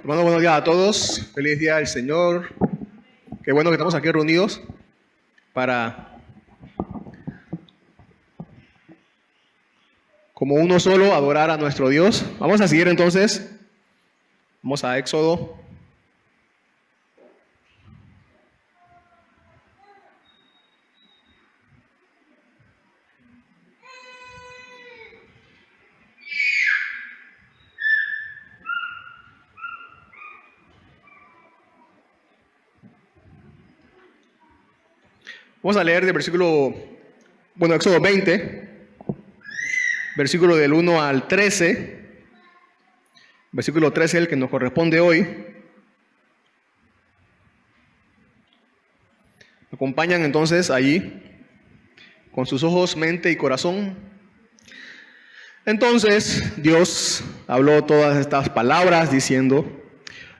Hermano, buenos días a todos. Feliz día del Señor. Qué bueno que estamos aquí reunidos para, como uno solo, adorar a nuestro Dios. Vamos a seguir entonces. Vamos a Éxodo. Vamos a leer del Éxodo 20, versículo del 1 al 13. Versículo 13 es el que nos corresponde hoy. Acompañan entonces allí con sus ojos, mente y corazón. Entonces Dios habló todas estas palabras diciendo: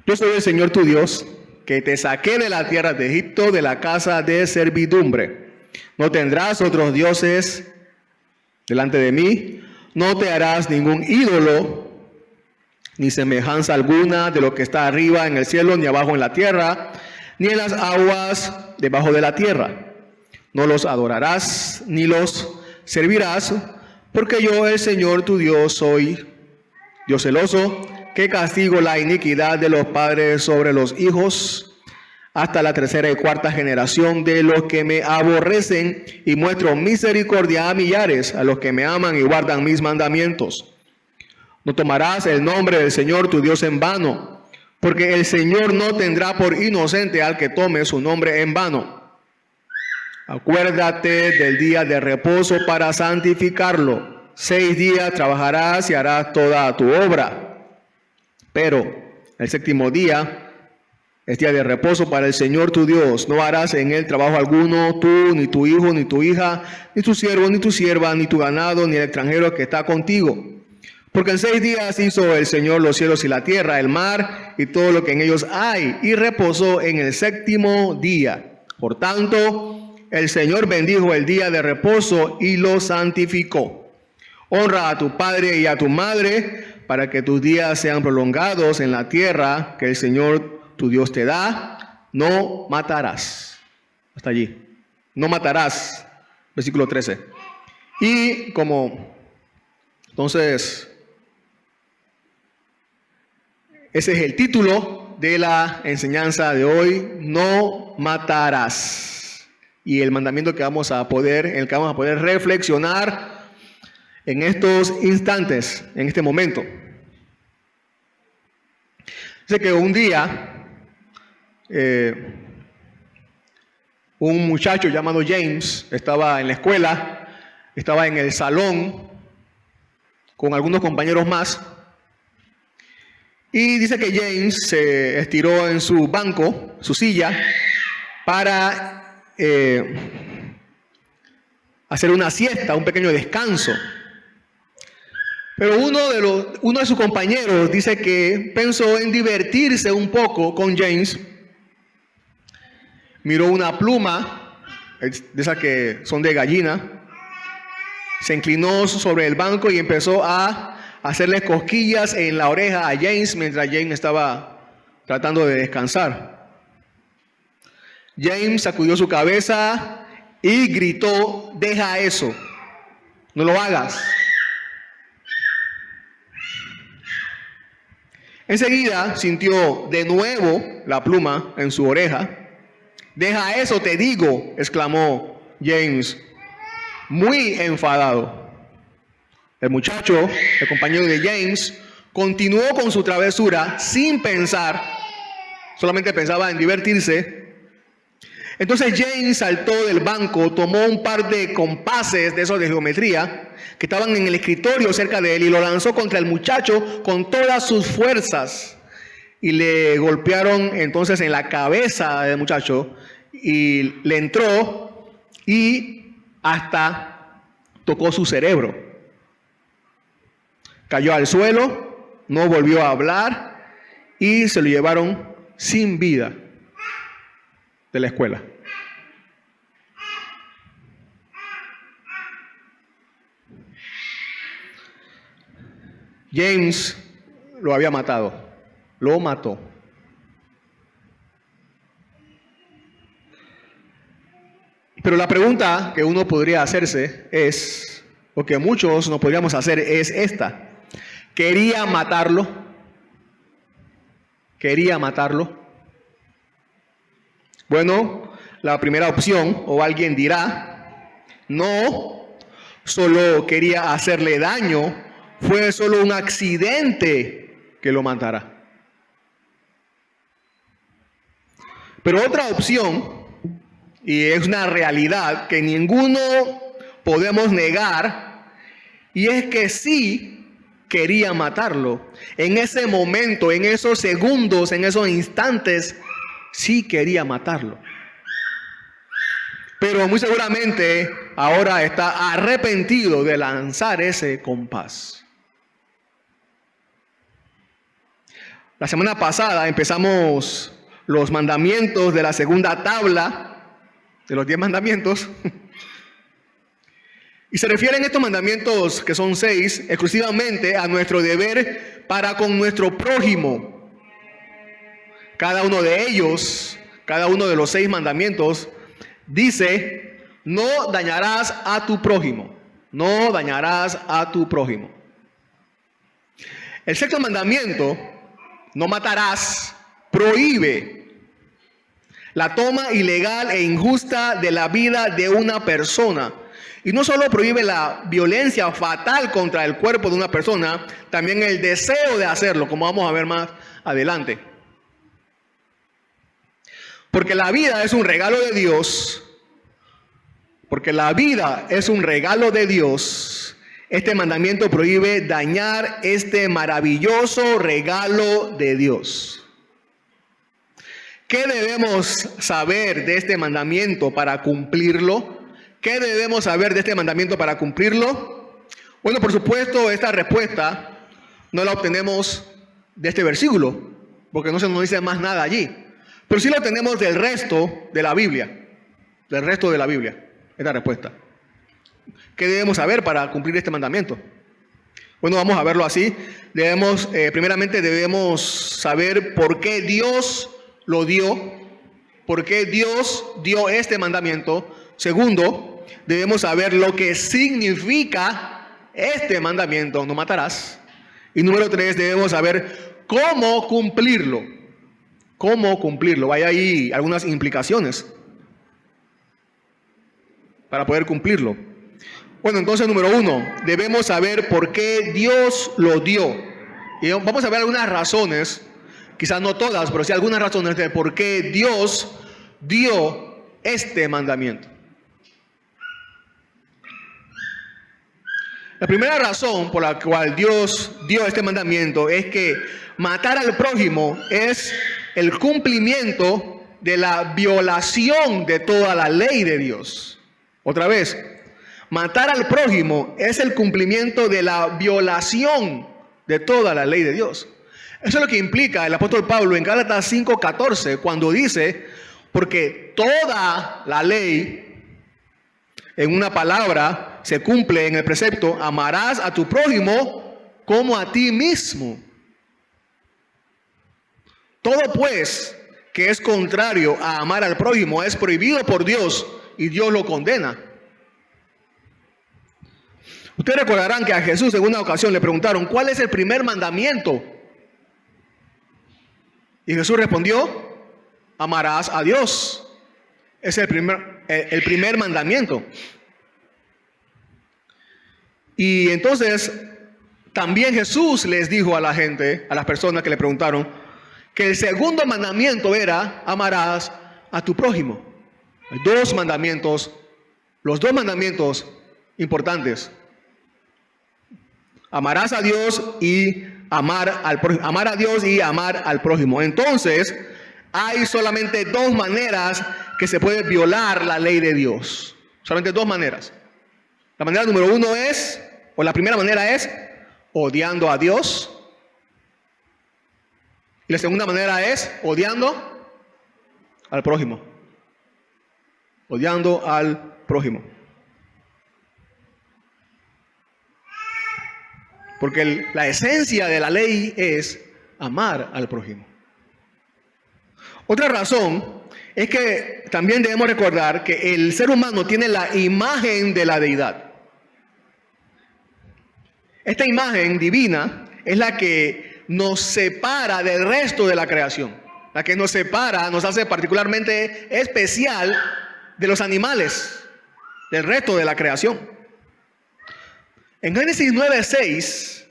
Yo soy el Señor tu Dios, que te saqué de la tierra de Egipto, de la casa de servidumbre. No tendrás otros dioses delante de mí, no te harás ningún ídolo, ni semejanza alguna de lo que está arriba en el cielo, ni abajo en la tierra, ni en las aguas debajo de la tierra. No los adorarás, ni los servirás, porque yo, el Señor tu Dios, soy Dios celoso, que castigo la iniquidad de los padres sobre los hijos, hasta la tercera y cuarta generación de los que me aborrecen, y muestro misericordia a millares, a los que me aman y guardan mis mandamientos. No tomarás el nombre del Señor tu Dios en vano, porque el Señor no tendrá por inocente al que tome su nombre en vano. Acuérdate del día de reposo para santificarlo. 6 días trabajarás y harás toda tu obra. Pero el séptimo día es día de reposo para el Señor tu Dios. No harás en él trabajo alguno, tú, ni tu hijo, ni tu hija, ni tu siervo, ni tu sierva, ni tu ganado, ni el extranjero que está contigo. Porque en 6 días hizo el Señor los cielos y la tierra, el mar y todo lo que en ellos hay, y reposó en el séptimo día. Por tanto, el Señor bendijo el día de reposo y lo santificó. Honra a tu padre y a tu madre, para que tus días sean prolongados en la tierra que el Señor tu Dios te da. No matarás. Hasta allí. No matarás. Versículo 13. Y entonces, ese es el título de la enseñanza de hoy: no matarás. Y el mandamiento en el que vamos a poder reflexionar en estos instantes, en este momento. Dice que un día un muchacho llamado James estaba en la escuela, estaba en el salón con algunos compañeros más, y dice que James se estiró en su banco, su silla, para hacer una siesta, un pequeño descanso. Pero uno de sus compañeros dice que pensó en divertirse un poco con James. Miró una pluma, de esas que son de gallina, se inclinó sobre el banco y empezó a hacerle cosquillas en la oreja a James mientras James estaba tratando de descansar. James sacudió su cabeza y gritó: deja eso, no lo hagas. Enseguida sintió de nuevo la pluma en su oreja. Deja eso, te digo, exclamó James, muy enfadado. El muchacho, el compañero de James, continuó con su travesura sin pensar, solamente pensaba en divertirse. Entonces James saltó del banco, tomó un par de compases de esos de geometría que estaban en el escritorio cerca de él y lo lanzó contra el muchacho con todas sus fuerzas. Y le golpearon entonces en la cabeza del muchacho y le entró y hasta tocó su cerebro. Cayó al suelo, no volvió a hablar y se lo llevaron sin vida de la escuela. James lo había matado. lo mató. Pero la pregunta que uno podría hacerse es, o que muchos nos podríamos hacer, es esta. ¿Quería matarlo? ¿Quería matarlo? Bueno, la primera opción, o alguien dirá, no, solo quería hacerle daño, fue solo un accidente que lo matara. Pero otra opción, y es una realidad que ninguno podemos negar, y es que sí quería matarlo. En ese momento, en esos segundos, en esos instantes, sí quería matarlo. Pero muy seguramente ahora está arrepentido de lanzar ese compás. La semana pasada empezamos los mandamientos de la segunda tabla de los 10 mandamientos. Y se refieren estos mandamientos, que son 6, exclusivamente a nuestro deber para con nuestro prójimo. Cada uno de ellos, cada uno de los 6 mandamientos, dice, no dañarás a tu prójimo. No dañarás a tu prójimo. El sexto mandamiento, no matarás, prohíbe la toma ilegal e injusta de la vida de una persona. Y no solo prohíbe la violencia fatal contra el cuerpo de una persona, también el deseo de hacerlo, como vamos a ver más adelante. Porque la vida es un regalo de Dios. Porque la vida es un regalo de Dios. Este mandamiento prohíbe dañar este maravilloso regalo de Dios. ¿Qué debemos saber de este mandamiento para cumplirlo? ¿Qué debemos saber de este mandamiento para cumplirlo? Bueno, por supuesto, esta respuesta no la obtenemos de este versículo, porque no se nos dice más nada allí. Pero sí la obtenemos del resto de la Biblia. Del resto de la Biblia, esta respuesta. ¿Qué debemos saber para cumplir este mandamiento? Bueno, vamos a verlo así. Primeramente debemos saber por qué Dios lo dio, por qué Dios dio este mandamiento. Segundo, debemos saber lo que significa este mandamiento, no matarás. Y número 3, debemos saber cómo cumplirlo. ¿Cómo cumplirlo? Hay ahí algunas implicaciones para poder cumplirlo. Bueno, entonces número 1, debemos saber por qué Dios lo dio. Y vamos a ver algunas razones, quizás no todas, pero sí algunas razones de por qué Dios dio este mandamiento. La primera razón por la cual Dios dio este mandamiento es que matar al prójimo es el cumplimiento de la violación de toda la ley de Dios. Otra vez, matar al prójimo es el cumplimiento de la violación de toda la ley de Dios. Eso es lo que implica el apóstol Pablo en Gálatas 5:14, cuando dice, porque toda la ley, en una palabra, se cumple en el precepto, amarás a tu prójimo como a ti mismo. Todo pues que es contrario a amar al prójimo es prohibido por Dios y Dios lo condena. Ustedes recordarán que a Jesús en una ocasión le preguntaron, ¿cuál es el primer mandamiento? Y Jesús respondió, amarás a Dios. Es el primer mandamiento. Y entonces también Jesús les dijo a la gente, a las personas que le preguntaron, que el segundo mandamiento era, amarás a tu prójimo. Hay 2 mandamientos, los 2 mandamientos importantes. Amarás a Dios y amar al prójimo. Amar a Dios y amar al prójimo. Entonces, hay solamente 2 maneras que se puede violar la ley de Dios. Solamente 2 maneras. La manera número 1 es, o la primera manera es, odiando a Dios. Y la segunda manera es, odiando al prójimo. Odiando al prójimo. Porque la esencia de la ley es amar al prójimo. Otra razón es que también debemos recordar que el ser humano tiene la imagen de la deidad. Esta imagen divina es la que nos separa del resto de la creación. La que nos separa, nos hace particularmente especial de los animales, del resto de la creación. En Génesis 9:6,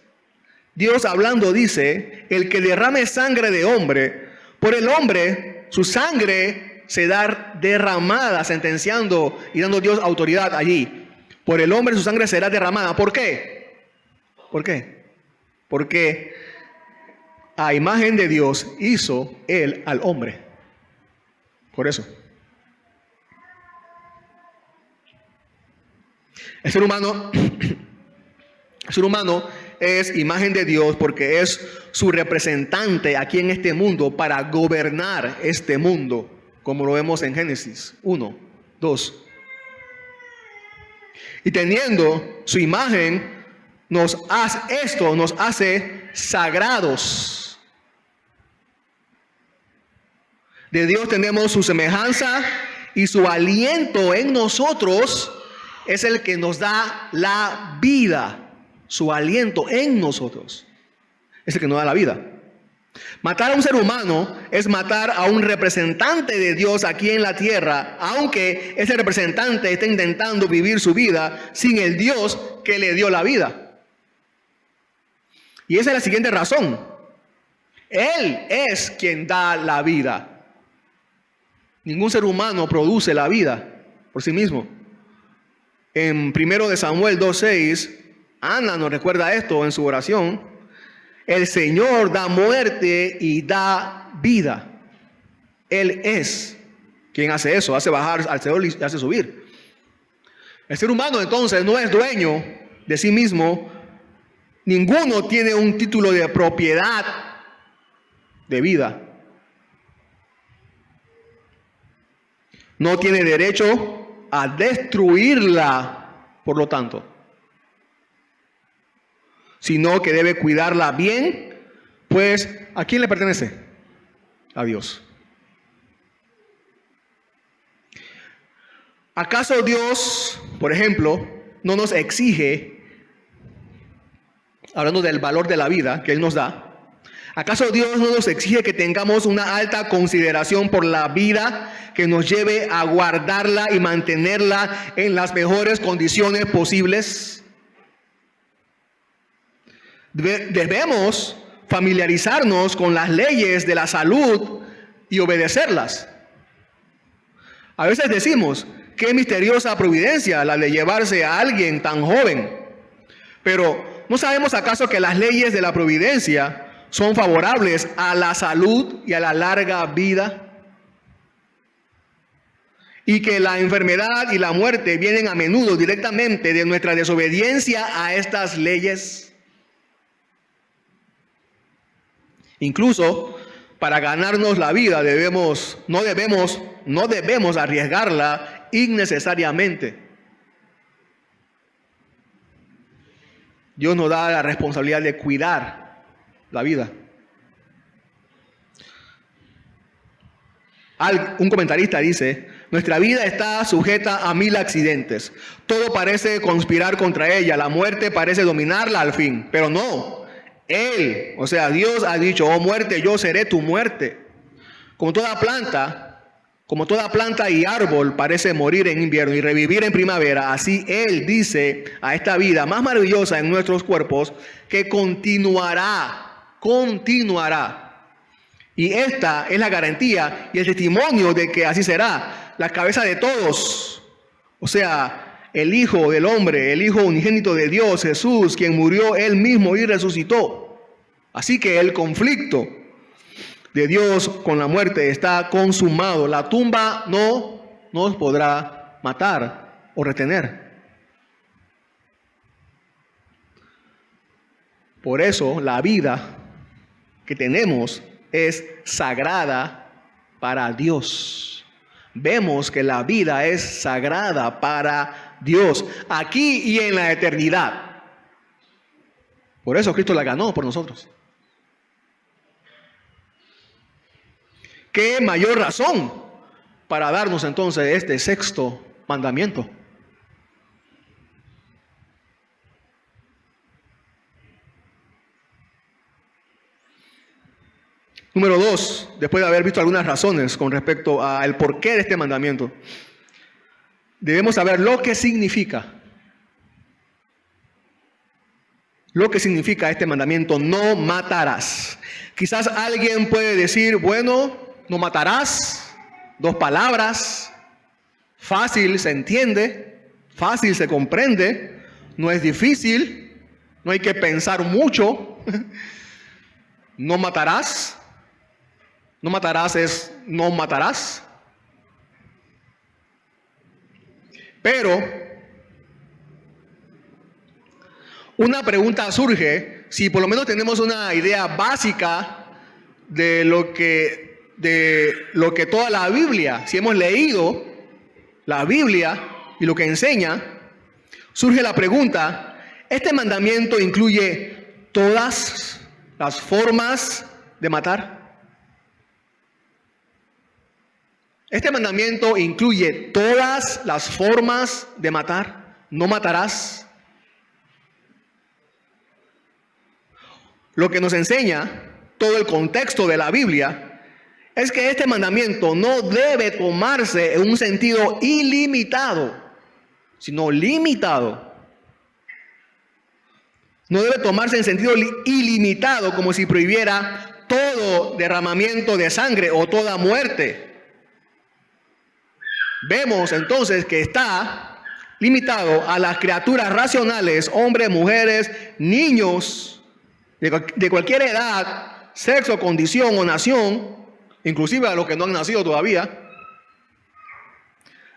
Dios hablando dice: el que derrame sangre de hombre, por el hombre su sangre será derramada, sentenciando y dando Dios autoridad allí. Por el hombre su sangre será derramada. ¿Por qué? ¿Por qué? Porque a imagen de Dios hizo él al hombre. Por eso. El ser humano es imagen de Dios porque es su representante aquí en este mundo para gobernar este mundo, como lo vemos en Génesis 1, 2. Y teniendo su imagen, nos hace sagrados. De Dios tenemos su semejanza y su aliento en nosotros es el que nos da la vida. Su aliento en nosotros es el que nos da la vida. Matar a un ser humano es matar a un representante de Dios aquí en la tierra, aunque ese representante esté intentando vivir su vida sin el Dios que le dio la vida. Y esa es la siguiente razón. Él es quien da la vida. Ningún ser humano produce la vida por sí mismo. En 1 Samuel 2:6, Ana nos recuerda esto en su oración. El Señor da muerte y da vida. Él es quien hace eso, hace bajar al Seol y hace subir. El ser humano entonces no es dueño de sí mismo. Ninguno tiene un título de propiedad de vida. No tiene derecho a destruirla, por lo tanto, sino que debe cuidarla bien, pues ¿a quién le pertenece? A Dios. ¿Acaso Dios, por ejemplo, no nos exige, hablando del valor de la vida que Él nos da, ¿acaso Dios no nos exige que tengamos una alta consideración por la vida que nos lleve a guardarla y mantenerla en las mejores condiciones posibles? Debemos familiarizarnos con las leyes de la salud y obedecerlas. A veces decimos, qué misteriosa providencia la de llevarse a alguien tan joven. Pero ¿no sabemos acaso que las leyes de la providencia son favorables a la salud y a la larga vida? Y que la enfermedad y la muerte vienen a menudo directamente de nuestra desobediencia a estas leyes. Incluso para ganarnos la vida no debemos arriesgarla innecesariamente. Dios nos da la responsabilidad de cuidar la vida. Un comentarista dice: nuestra vida está sujeta a 1000 accidentes. Todo parece conspirar contra ella. La muerte parece dominarla al fin. Pero no. Él, o sea, Dios ha dicho: oh muerte, yo seré tu muerte. Como toda planta y árbol parece morir en invierno y revivir en primavera, así Él dice a esta vida más maravillosa en nuestros cuerpos que continuará. Y esta es la garantía y el testimonio de que así será. La cabeza de todos, o sea, el Hijo del Hombre, el Hijo unigénito de Dios, Jesús, quien murió Él mismo y resucitó. Así que el conflicto de Dios con la muerte está consumado. La tumba no nos podrá matar o retener. Por eso la vida que tenemos es sagrada para Dios. Vemos que la vida es sagrada para Dios, aquí y en la eternidad. Por eso Cristo la ganó por nosotros. ¿qué mayor razón para darnos entonces este sexto mandamiento? Número 2, después de haber visto algunas razones con respecto al porqué de este mandamiento, debemos saber lo que significa. Lo que significa este mandamiento: no matarás. Quizás alguien puede decir, bueno, no matarás, 2 palabras, fácil se entiende, fácil se comprende, no es difícil, no hay que pensar mucho. No matarás. No matarás es no matarás. Pero una pregunta surge si por lo menos tenemos una idea básica de lo que toda la Biblia, si hemos leído la Biblia y lo que enseña, surge la pregunta: ¿este mandamiento incluye todas las formas de matar? Este mandamiento incluye todas las formas de matar. No matarás. Lo que nos enseña todo el contexto de la Biblia es que este mandamiento no debe tomarse en un sentido ilimitado, sino limitado. No debe tomarse en sentido ilimitado, como si prohibiera todo derramamiento de sangre o toda muerte. Vemos entonces que está limitado a las criaturas racionales, hombres, mujeres, niños, de cualquier edad, sexo, condición o nación, inclusive a los que no han nacido todavía.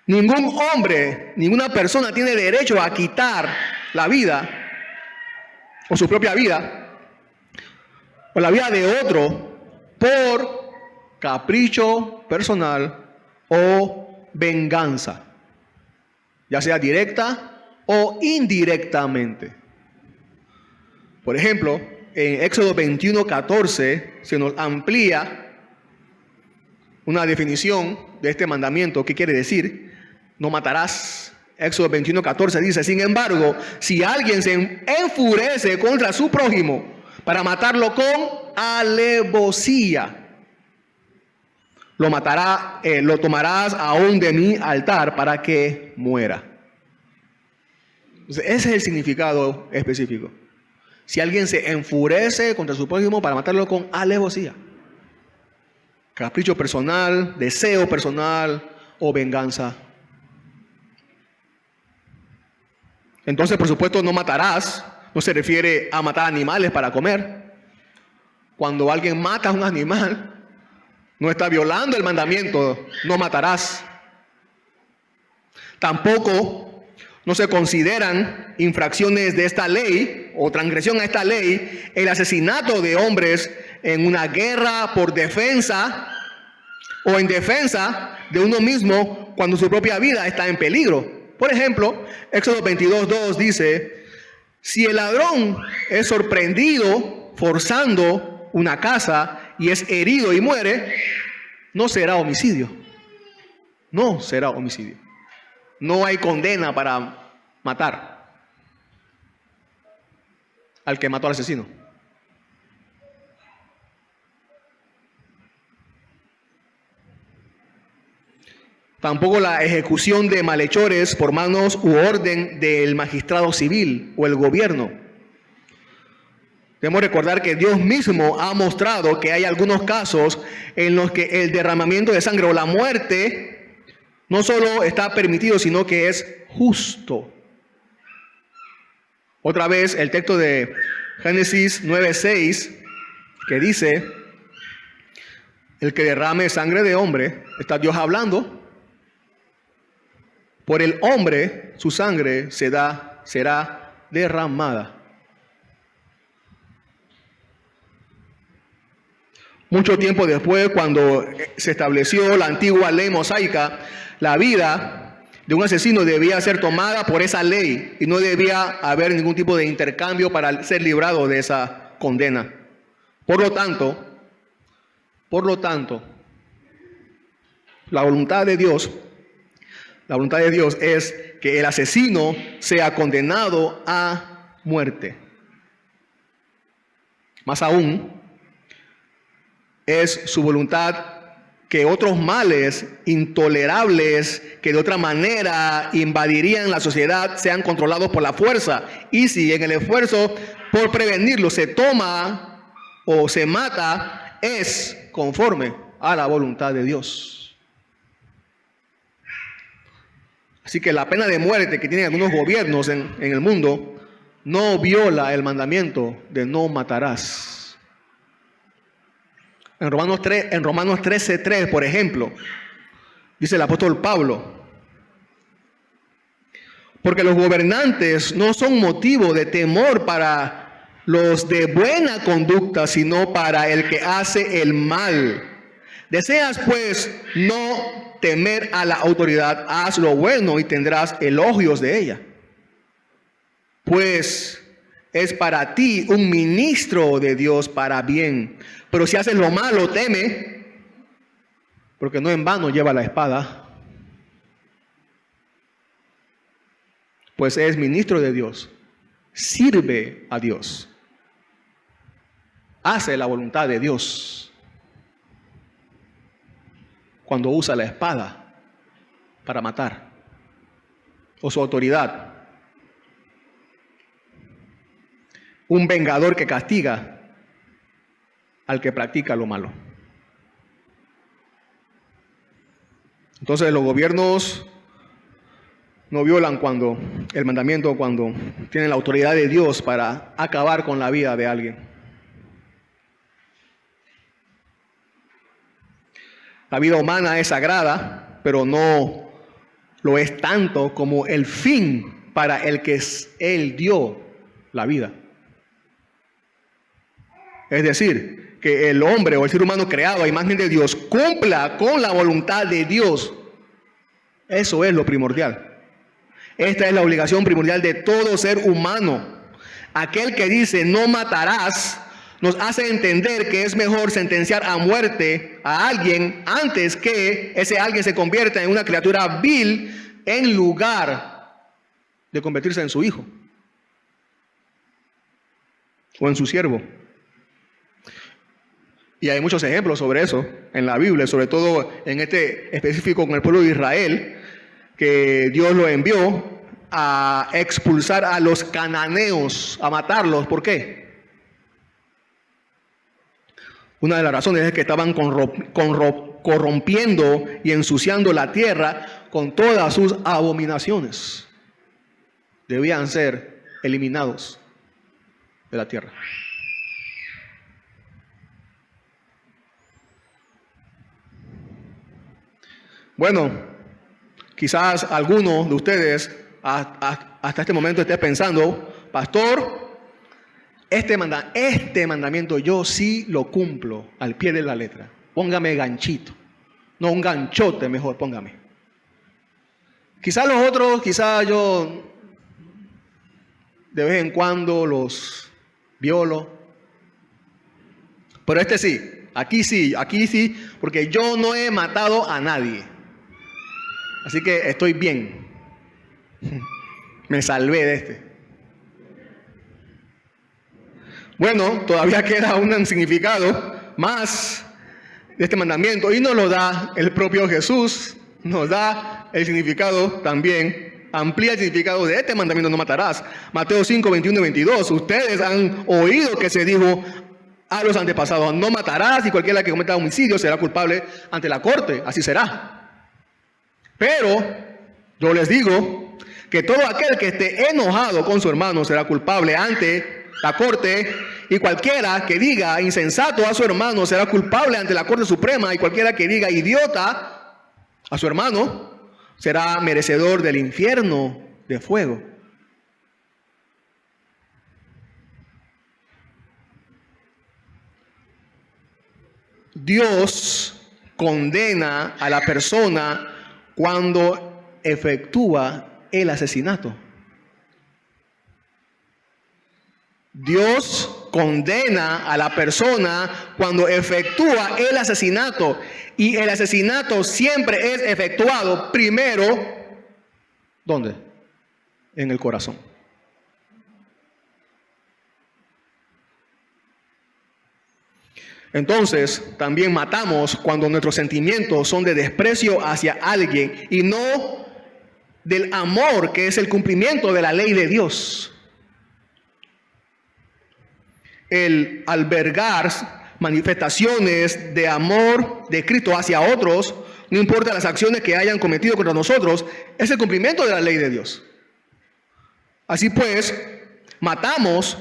Ningún hombre, ninguna persona tiene derecho a quitar la vida o su propia vida o la vida de otro por capricho personal o venganza, ya sea directa o indirectamente. Por ejemplo, en Éxodo 21:14 se nos amplía una definición de este mandamiento. ¿Qué quiere decir? No matarás. Éxodo 21:14 dice: sin embargo, si alguien se enfurece contra su prójimo para matarlo con alevosía, lo tomarás aún de mi altar para que muera. Entonces, ese es el significado específico. Si alguien se enfurece contra su prójimo para matarlo con alevosía, capricho personal, deseo personal o venganza. Entonces, por supuesto, no matarás no se refiere a matar animales para comer. Cuando alguien mata a un animal, no está violando el mandamiento, no matarás. Tampoco no se consideran infracciones de esta ley o transgresión a esta ley el asesinato de hombres en una guerra por defensa o en defensa de uno mismo cuando su propia vida está en peligro. Por ejemplo, Éxodo 22:2 dice: si el ladrón es sorprendido forzando una casa y es herido y muere, no será homicidio. No será homicidio. No hay condena para matar al que mató al asesino. Tampoco la ejecución de malhechores por manos u orden del magistrado civil o el gobierno. Debemos recordar que Dios mismo ha mostrado que hay algunos casos en los que el derramamiento de sangre o la muerte no solo está permitido, sino que es justo. Otra vez el texto de Génesis 9:6 que dice: el que derrame sangre de hombre, está Dios hablando, por el hombre su sangre será derramada. Mucho tiempo después, cuando se estableció la antigua ley mosaica, la vida de un asesino debía ser tomada por esa ley y no debía haber ningún tipo de intercambio para ser librado de esa condena. Por lo tanto, La voluntad de Dios es que el asesino sea condenado a muerte. Más aún, es su voluntad que otros males intolerables que de otra manera invadirían la sociedad sean controlados por la fuerza. Y si en el esfuerzo por prevenirlo se toma o se mata, es conforme a la voluntad de Dios. Así que la pena de muerte que tienen algunos gobiernos en el mundo no viola el mandamiento de no matarás. En Romanos 13:3, por ejemplo, dice el apóstol Pablo: porque los gobernantes no son motivo de temor para los de buena conducta, sino para el que hace el mal. Deseas pues no temer a la autoridad, haz lo bueno y tendrás elogios de ella. Pues es para ti un ministro de Dios para bien. Pero si haces lo malo, teme, porque no en vano lleva la espada, pues es ministro de Dios, sirve a Dios, hace la voluntad de Dios cuando usa la espada para matar, o su autoridad, un vengador que castiga al que practica lo malo. Entonces los gobiernos no violan el mandamiento cuando tienen la autoridad de Dios para acabar con la vida de alguien. La vida humana es sagrada, pero no lo es tanto como el fin para el que Él dio la vida. Es decir, que el hombre o el ser humano creado a imagen de Dios cumpla con la voluntad de Dios. Eso es lo primordial. Esta es la obligación primordial de todo ser humano. Aquel que dice no matarás nos hace entender que es mejor sentenciar a muerte a alguien antes que ese alguien se convierta en una criatura vil en lugar de convertirse en su hijo o en su siervo. Y hay muchos ejemplos sobre eso en la Biblia, sobre todo en este específico con el pueblo de Israel, que Dios lo envió a expulsar a los cananeos, a matarlos. ¿Por qué? Una de las razones es que estaban corrompiendo y ensuciando la tierra con todas sus abominaciones. Debían ser eliminados de la tierra. Bueno, quizás alguno de ustedes hasta este momento esté pensando: pastor, este mandamiento yo sí lo cumplo al pie de la letra. Póngame ganchito, no un ganchote, mejor póngame. Quizás los otros, quizás yo de vez en cuando los violo, pero aquí sí, porque yo no he matado a nadie. Así que estoy bien. Me salvé de este. Bueno, todavía queda un significado más de este mandamiento y nos lo da el propio Jesús. Nos da el significado también, amplía el significado de este mandamiento: no matarás. Mateo 5, 21 y 22. Ustedes han oído que se dijo a los antepasados: no matarás, y cualquiera que cometa homicidio será culpable ante la corte. Así será. Pero yo les digo que todo aquel que esté enojado con su hermano será culpable ante la corte, y cualquiera que diga insensato a su hermano será culpable ante la Corte Suprema, y cualquiera que diga idiota a su hermano será merecedor del infierno de fuego. Dios condena a la persona cuando efectúa el asesinato. Dios condena a la persona cuando efectúa el asesinato. Y el asesinato siempre es efectuado primero, ¿dónde? En el corazón. Entonces, también matamos cuando nuestros sentimientos son de desprecio hacia alguien y no del amor, que es el cumplimiento de la ley de Dios. El albergar manifestaciones de amor de Cristo hacia otros, no importa las acciones que hayan cometido contra nosotros, es el cumplimiento de la ley de Dios. Así pues, matamos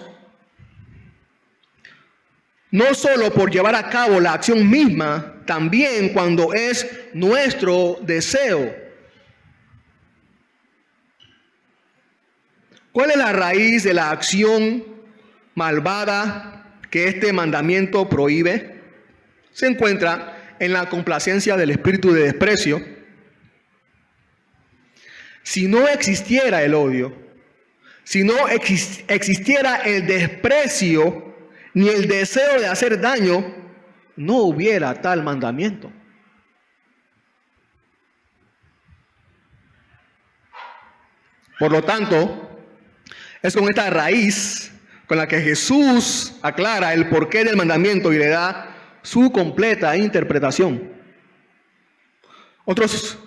no solo por llevar a cabo la acción misma, también cuando es nuestro deseo. ¿Cuál es la raíz de la acción malvada que este mandamiento prohíbe? Se encuentra en la complacencia del espíritu de desprecio. Si no existiera el odio, si no existiera el desprecio, ni el deseo de hacer daño, no hubiera tal mandamiento. Por lo tanto, es con esta raíz con la que Jesús aclara el porqué del mandamiento y le da su completa interpretación. Otros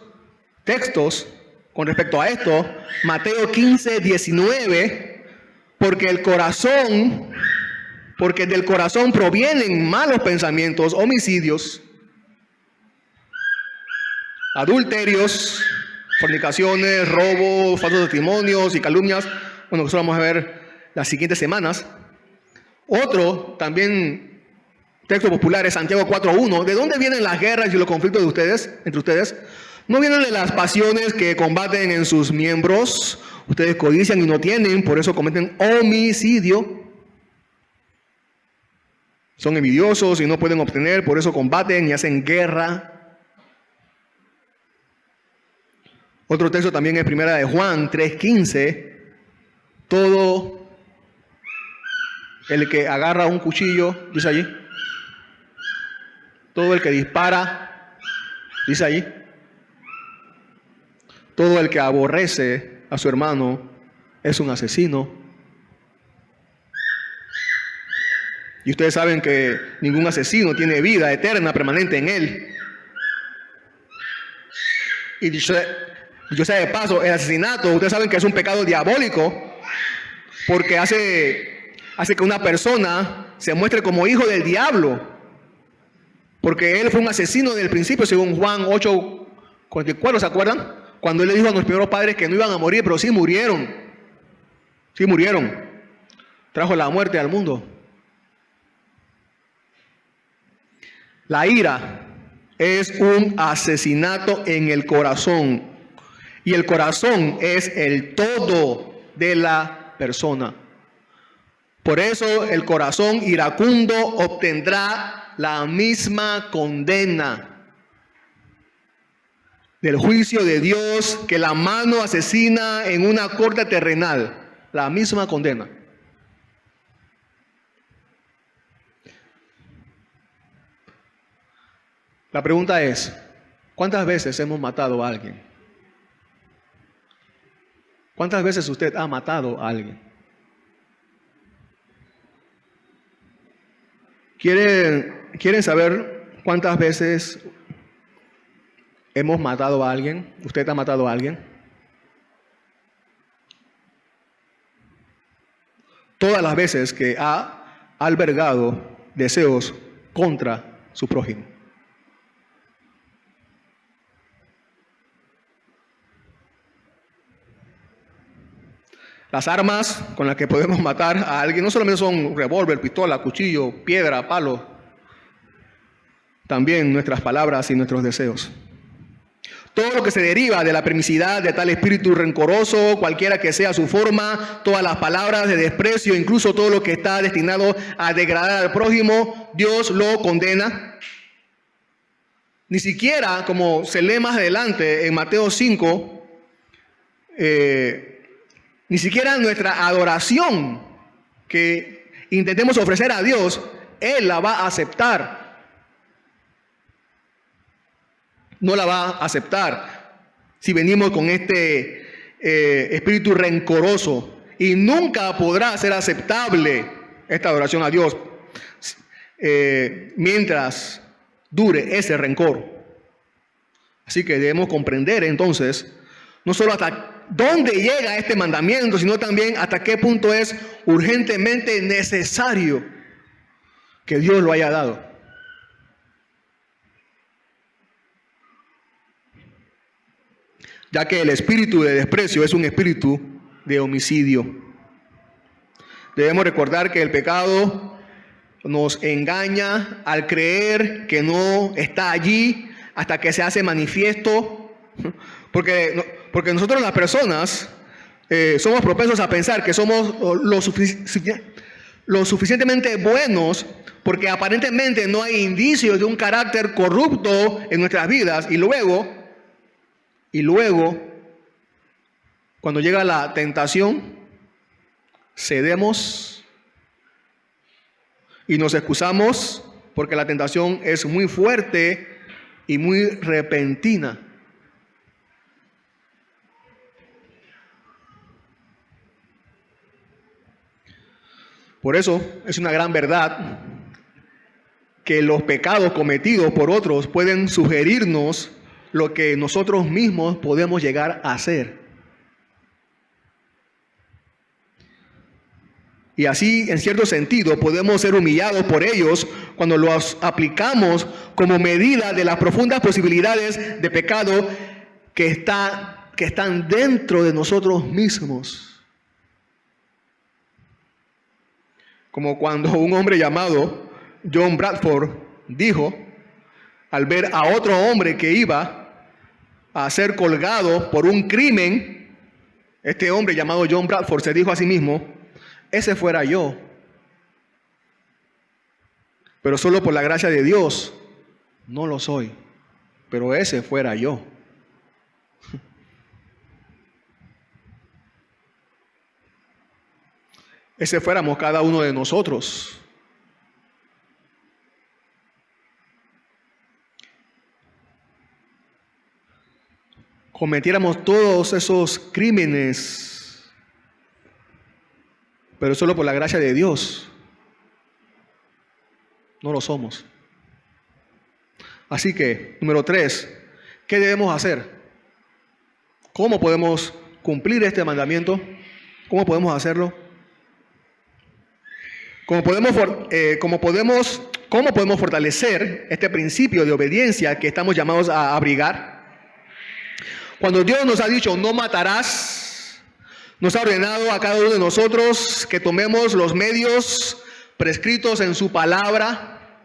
textos con respecto a esto, Mateo 15, 19, porque del corazón provienen malos pensamientos, homicidios, adulterios, fornicaciones, robos, falsos testimonios y calumnias. Bueno, eso lo vamos a ver las siguientes semanas. Otro, también, texto popular es Santiago 4.1. ¿De dónde vienen las guerras y los conflictos de ustedes, entre ustedes? ¿No vienen de las pasiones que combaten en sus miembros? Ustedes codician y no tienen, por eso cometen homicidio. Son envidiosos y no pueden obtener, por eso combaten y hacen guerra. Otro texto también es Primera de Juan 3:15. Todo el que agarra un cuchillo, dice allí. Todo el que dispara, dice allí. Todo el que aborrece a su hermano es un asesino. Y ustedes saben que ningún asesino tiene vida eterna permanente en él. Y yo sé de paso, el asesinato, ustedes saben que es un pecado diabólico, porque hace que una persona se muestre como hijo del diablo. Porque él fue un asesino desde el principio, según Juan 8:44, ¿se acuerdan? Cuando él le dijo a nuestros primeros padres que no iban a morir, pero sí murieron. Sí murieron. Trajo la muerte al mundo. La ira es un asesinato en el corazón. Y el corazón es el todo de la persona. Por eso el corazón iracundo obtendrá la misma condena del juicio de Dios que la mano asesina en una corte terrenal. La misma condena. La pregunta es, ¿cuántas veces hemos matado a alguien? ¿Cuántas veces usted ha matado a alguien? ¿Quieren saber cuántas veces hemos matado a alguien? ¿Usted ha matado a alguien? Todas las veces que ha albergado deseos contra su prójimo. Las armas con las que podemos matar a alguien no solamente son revólver, pistola, cuchillo, piedra, palo. También nuestras palabras y nuestros deseos. Todo lo que se deriva de la permisidad de tal espíritu rencoroso, cualquiera que sea su forma, todas las palabras de desprecio, incluso todo lo que está destinado a degradar al prójimo, Dios lo condena. Ni siquiera, como se lee más adelante en Mateo 5, ni siquiera nuestra adoración, que intentemos ofrecer a Dios, Él la va a aceptar. No la va a aceptar si venimos con este espíritu rencoroso, y nunca podrá ser aceptable esta adoración a Dios mientras dure ese rencor. Así que debemos comprender entonces no solo hasta dónde llega este mandamiento, sino también hasta qué punto es urgentemente necesario que Dios lo haya dado. Ya que el espíritu de desprecio es un espíritu de homicidio. Debemos recordar que el pecado nos engaña al creer que no está allí hasta que se hace manifiesto, porque nosotros las personas somos propensos a pensar que somos lo suficientemente buenos, porque aparentemente no hay indicios de un carácter corrupto en nuestras vidas, y luego cuando llega la tentación, cedemos y nos excusamos porque la tentación es muy fuerte y muy repentina. Por eso es una gran verdad que los pecados cometidos por otros pueden sugerirnos lo que nosotros mismos podemos llegar a hacer. Y así, en cierto sentido, podemos ser humillados por ellos cuando los aplicamos como medida de las profundas posibilidades de pecado que están dentro de nosotros mismos. Como cuando un hombre llamado John Bradford dijo, al ver a otro hombre que iba a ser colgado por un crimen, este hombre llamado John Bradford se dijo a sí mismo: ese fuera yo, pero solo por la gracia de Dios no lo soy, pero ese fuera yo. Ese fuéramos cada uno de nosotros. Cometiéramos todos esos crímenes, pero solo por la gracia de Dios no lo somos. Así que, número 3, ¿qué debemos hacer? ¿Cómo podemos cumplir este mandamiento? ¿Cómo podemos hacerlo? ¿Cómo podemos fortalecer este principio de obediencia que estamos llamados a abrigar? Cuando Dios nos ha dicho no matarás, nos ha ordenado a cada uno de nosotros que tomemos los medios prescritos en su palabra,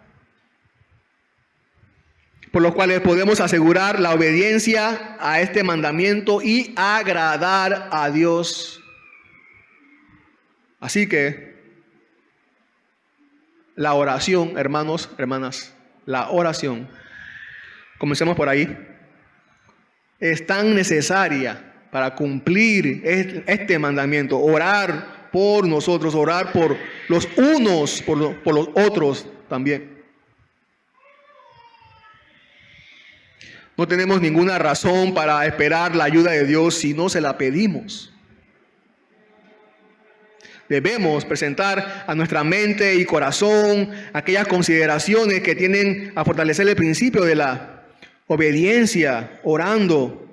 por los cuales podemos asegurar la obediencia a este mandamiento y agradar a Dios. Así que la oración, hermanos, hermanas, la oración, comencemos por ahí, es tan necesaria para cumplir este mandamiento. Orar por nosotros, orar por los unos, por los otros también. No tenemos ninguna razón para esperar la ayuda de Dios si no se la pedimos. Debemos presentar a nuestra mente y corazón aquellas consideraciones que tienden a fortalecer el principio de la obediencia, orando.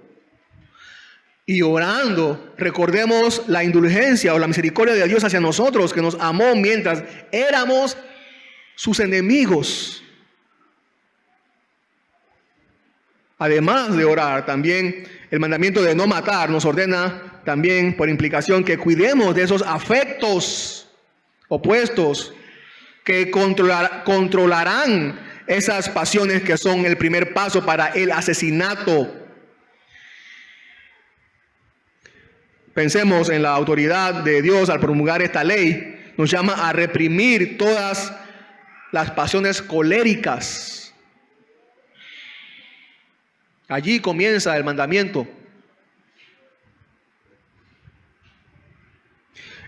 Y orando, recordemos la indulgencia o la misericordia de Dios hacia nosotros, que nos amó mientras éramos sus enemigos. Además de orar, también el mandamiento de no matar nos ordena también por implicación que cuidemos de esos afectos opuestos que controlarán esas pasiones que son el primer paso para el asesinato. Pensemos en la autoridad de Dios al promulgar esta ley. Nos llama a reprimir todas las pasiones coléricas. Allí comienza el mandamiento.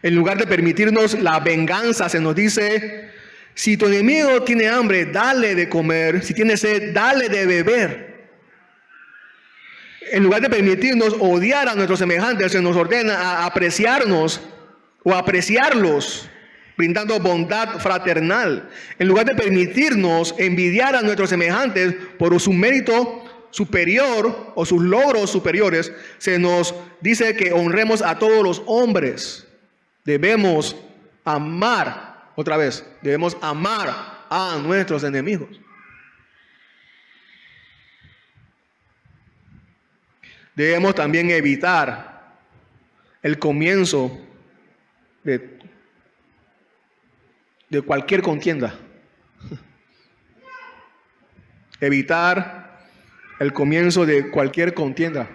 En lugar de permitirnos la venganza, se nos dice: si tu enemigo tiene hambre, dale de comer. Si tiene sed, dale de beber. En lugar de permitirnos odiar a nuestros semejantes, se nos ordena a apreciarnos o apreciarlos, brindando bondad fraternal. En lugar de permitirnos envidiar a nuestros semejantes por su mérito superior o sus logros superiores, se nos dice que honremos a todos los hombres. Debemos amar, otra vez, debemos amar a nuestros enemigos. Debemos también evitar el comienzo de cualquier contienda. Evitar el comienzo de cualquier contienda.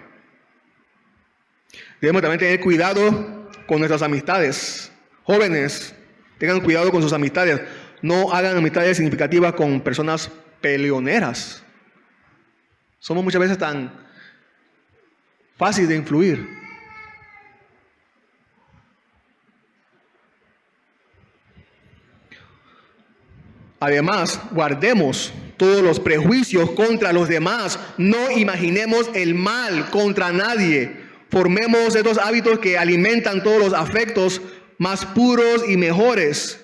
Debemos también tener cuidado con nuestras amistades. Jóvenes, tengan cuidado con sus amistades. No hagan amistades significativas con personas peleoneras. Somos muchas veces tan fáciles de influir. Además, guardemos todos los prejuicios contra los demás. No imaginemos el mal contra nadie. Formemos estos hábitos que alimentan todos los afectos más puros y mejores.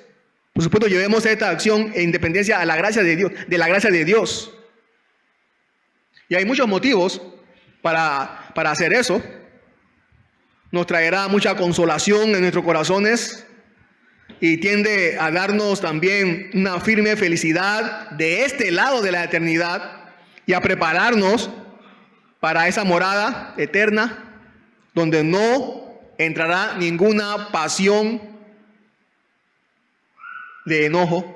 Por supuesto, llevemos esta acción en independencia a la gracia de Dios, de la gracia de Dios. Y hay muchos motivos para hacer eso. Nos traerá mucha consolación en nuestros corazones y tiende a darnos también una firme felicidad de este lado de la eternidad y a prepararnos para esa morada eterna donde no entrará ninguna pasión de enojo.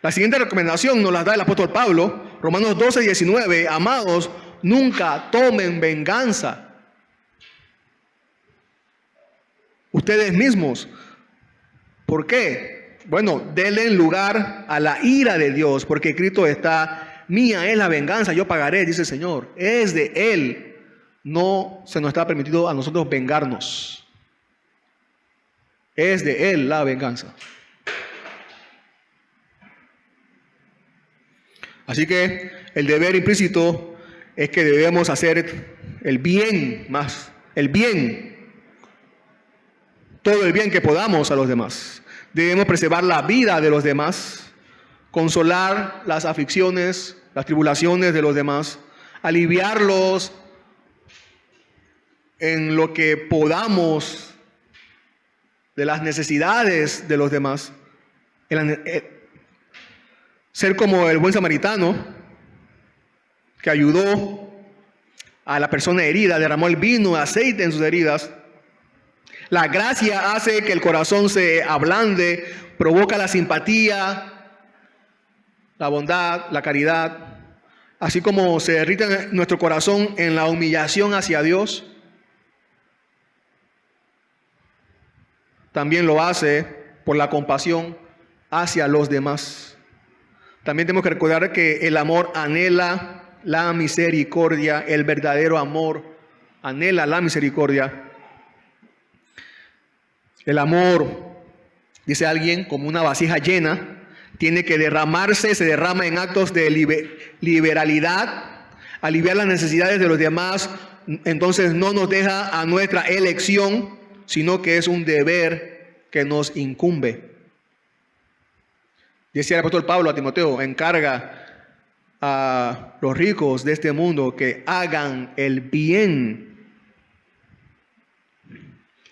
La siguiente recomendación nos la da el apóstol Pablo, Romanos 12:19. Amados, nunca tomen venganza ustedes mismos. ¿Por qué? Bueno, denle lugar a la ira de Dios, porque escrito está: mía es la venganza, yo pagaré, dice el Señor. Es de Él. No se nos está permitido a nosotros vengarnos. Es de Él la venganza. Así que el deber implícito es que debemos hacer el bien, más el bien, todo el bien que podamos a los demás. Debemos preservar la vida de los demás, consolar las aflicciones, las tribulaciones de los demás, aliviarlos en lo que podamos de las necesidades de los demás. Ser como el buen samaritano que ayudó a la persona herida, derramó el vino, aceite en sus heridas. La gracia hace que el corazón se ablande, provoca la simpatía, la bondad, la caridad, así como se derrite nuestro corazón en la humillación hacia Dios. También lo hace por la compasión hacia los demás. También tenemos que recordar que el amor anhela la misericordia, el verdadero amor anhela la misericordia. El amor, dice alguien, como una vasija llena, tiene que derramarse, se derrama en actos de liberalidad, aliviar las necesidades de los demás. Entonces no nos deja a nuestra elección, sino que es un deber que nos incumbe. Decía el apóstol Pablo a Timoteo: encarga a los ricos de este mundo que hagan el bien,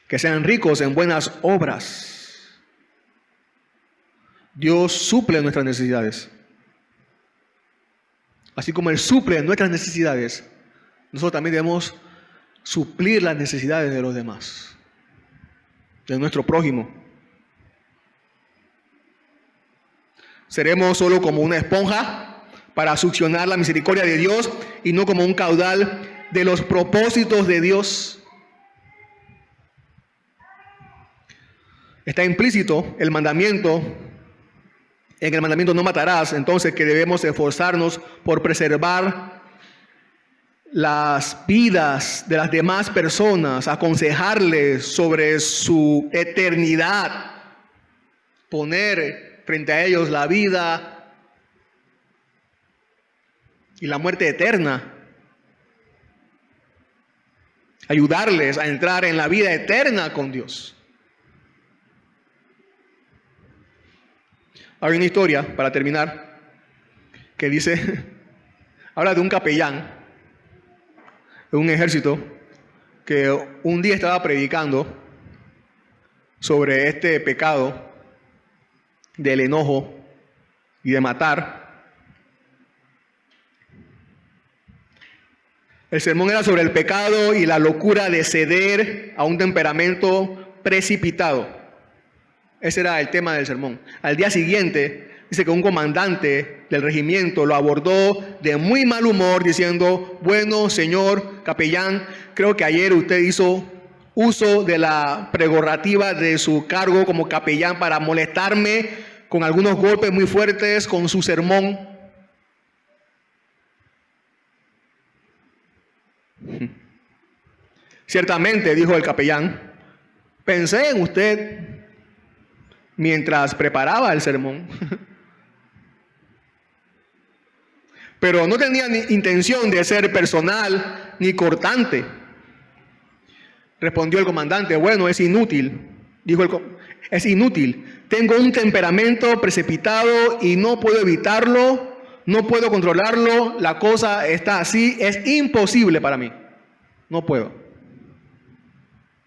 que sean ricos en buenas obras. Dios suple nuestras necesidades. Así como Él suple nuestras necesidades, nosotros también debemos suplir las necesidades de los demás, de nuestro prójimo. Seremos solo como una esponja para succionar la misericordia de Dios y no como un caudal de los propósitos de Dios. Está implícito el mandamiento, en el mandamiento no matarás, entonces que debemos esforzarnos por preservar las vidas de las demás personas, aconsejarles sobre su eternidad, poner frente a ellos la vida y la muerte eterna, ayudarles a entrar en la vida eterna con Dios. Hay una historia, para terminar, que dice, habla de un capellán de un ejército que un día estaba predicando sobre este pecado del enojo y de matar. El sermón era sobre el pecado y la locura de ceder a un temperamento precipitado. Ese era el tema del sermón. Al día siguiente, dice que un comandante del regimiento lo abordó de muy mal humor diciendo, bueno, señor capellán, creo que ayer usted hizo uso de la prerrogativa de su cargo como capellán para molestarme con algunos golpes muy fuertes con su sermón. Ciertamente, dijo el capellán, pensé en usted mientras preparaba el sermón. Pero no tenía ni intención de ser personal ni cortante. Respondió el comandante, bueno, es inútil. Dijo es inútil. Tengo un temperamento precipitado y no puedo evitarlo, no puedo controlarlo. La cosa está así, es imposible para mí. No puedo.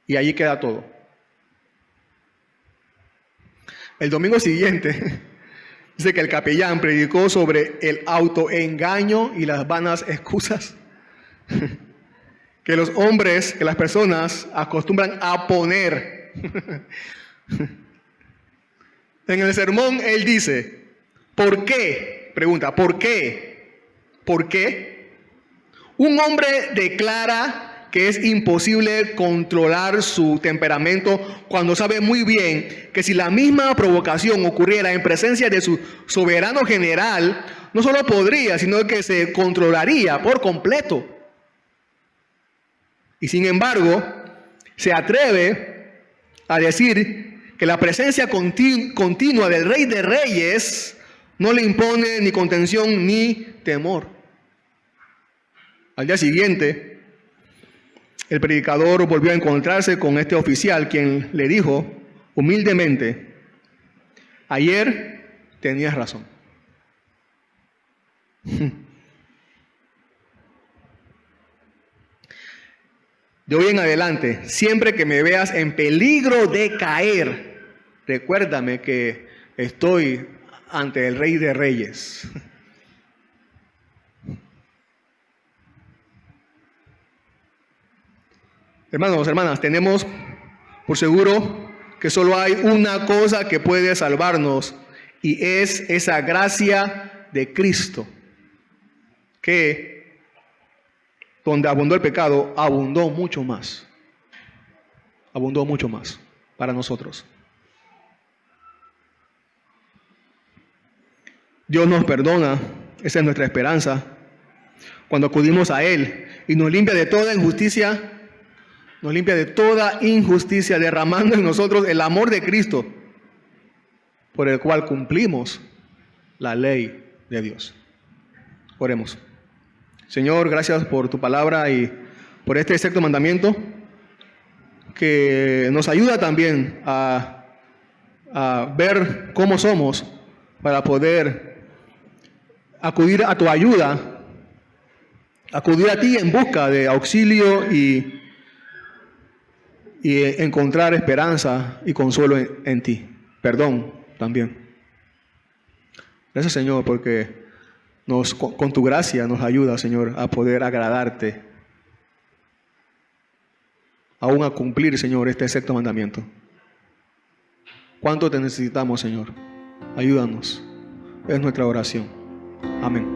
Y allí queda todo. El domingo siguiente, dice que el capellán predicó sobre el autoengaño y las vanas excusas que los hombres, que las personas acostumbran a poner. En el sermón él dice, ¿por qué? Pregunta, ¿por qué? ¿Por qué? Un hombre declara que es imposible controlar su temperamento cuando sabe muy bien que si la misma provocación ocurriera en presencia de su soberano general, no solo podría, sino que se controlaría por completo. Y sin embargo, se atreve a decir que la presencia continua del Rey de Reyes no le impone ni contención ni temor. Al día siguiente, el predicador volvió a encontrarse con este oficial, quien le dijo humildemente, ayer tenías razón. De hoy en adelante, siempre que me veas en peligro de caer, recuérdame que estoy ante el Rey de Reyes. Hermanos, hermanas, tenemos por seguro que solo hay una cosa que puede salvarnos y es esa gracia de Cristo, que donde abundó el pecado, abundó mucho más para nosotros. Dios nos perdona, esa es nuestra esperanza, cuando acudimos a Él y nos limpia de toda injusticia. Nos limpia de toda injusticia, derramando en nosotros el amor de Cristo, por el cual cumplimos la ley de Dios. Oremos. Señor, gracias por tu palabra y por este sexto mandamiento, que nos ayuda también a ver cómo somos para poder acudir a tu ayuda, acudir a ti en busca de auxilio y encontrar esperanza y consuelo en ti. Perdón también. Gracias, Señor, porque con tu gracia nos ayuda, Señor, a poder agradarte, aún a cumplir, Señor, este sexto mandamiento. ¿Cuánto te necesitamos, Señor? Ayúdanos. Es nuestra oración. Amén.